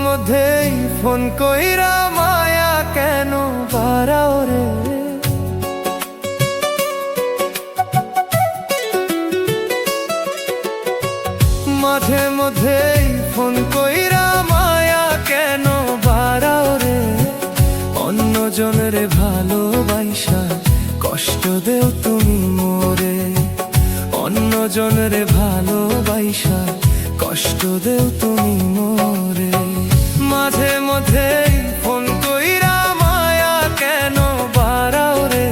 মধ্যেই ফোন কইরা মায়া কেন বাড়াও রে। মাঝে মধ্যেই ফোন কইরা মায়া কেন বাড়াও রে। অন্যজনের ভালোবাসা কষ্ট দেও তুমি মোরে। অন্যজনের ভালোবাসা কষ্ট দেও তুমি মোরে। মাঝে মধ্যেই ফোন কইরা মায়া কেন বাড়াও রে।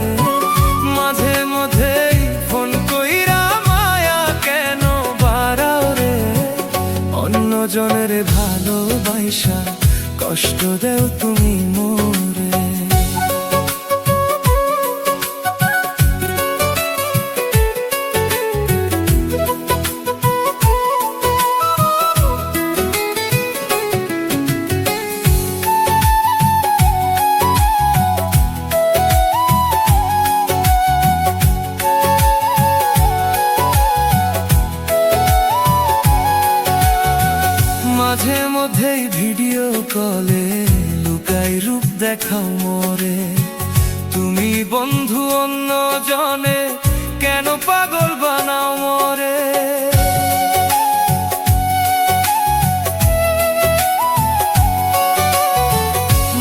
মাঝে মধ্যেই ফোন কইরা মায়া কেন বাড়াও রে। অন্যজনের ভালোবাসা কষ্ট দেও তুমি মোরে। মাঝে মধ্যেই ভিডিও কলে লুকাই রূপ দেখাও মোরে। তুমি বন্ধু অন্য জনে কেন পাগল বানাও মোরে।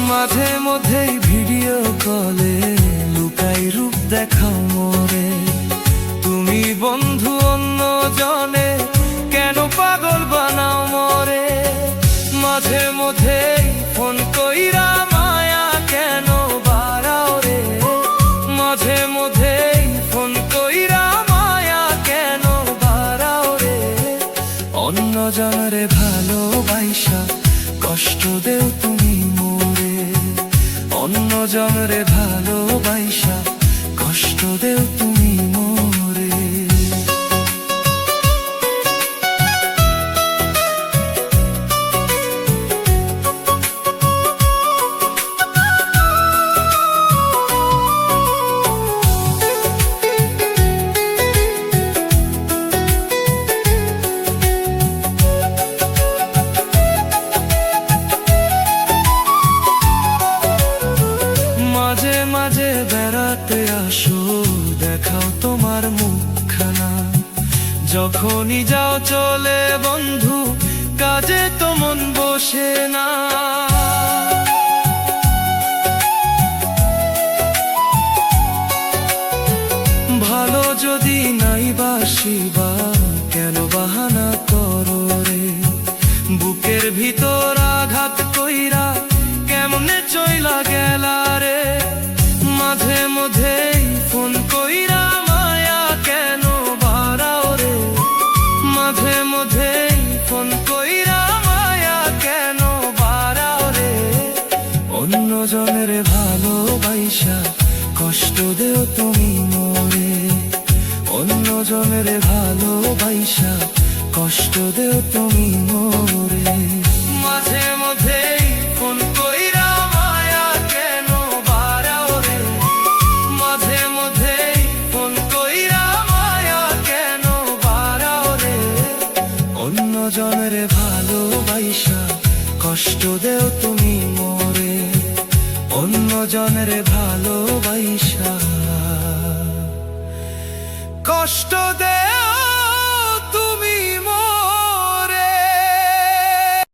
মাঝে মধ্যেই ভিডিও কলে লুকাই রূপ দেখাও মোরে। তুমি বন্ধু অন্য জনে কেন পাগল বানাও মোরে। মাঝে মধ্যেই ফোন কইরা মায়া কেন বাড়াও রে। মাঝে মধ্যেই ফোন কইরা মায়া কেন বাড়াও রে। অন্যজনের ভালোবাসা কষ্ট দেও তুমি মোরে। অন্যজনের ভালোবাসা কষ্ট দেও তুমি মোরে। মাঝে মাঝে বেড়াতে আসো দেখাও তোমার মুখখানা। যখনই যাও চলে বন্ধু কাজে তো মন বসে না। ভালো যদি নাই বাসিবা কেন বাহানা করো রে। বুকের ভিতর আঘাত কইরা কেমনে চইলা গেলা রে। মাঝে মধ্যেই ফোন কইরা মায়া কেন বাড়াও রে। মাঝে মধ্যেই ফোন কইরা মায়া কেন বাড়াও রে। অন্যজনের ভালোবাসা কষ্ট দেও তুমি মোরে। অন্যজনের ভালোবাসা কষ্ট দেও তুমি মোরে। মাঝে মধ্যেই ফোন কইরা মায়া কেন বাড়াও রে। মাঝে মধ্যেই ফোন কইরা মায়া কেন বাড়াও রে। অন্যজনের ভালোবাসা কষ্ট দেও তুমি মোরে। অন্যজনের ভালোবাসা কষ্ট দে।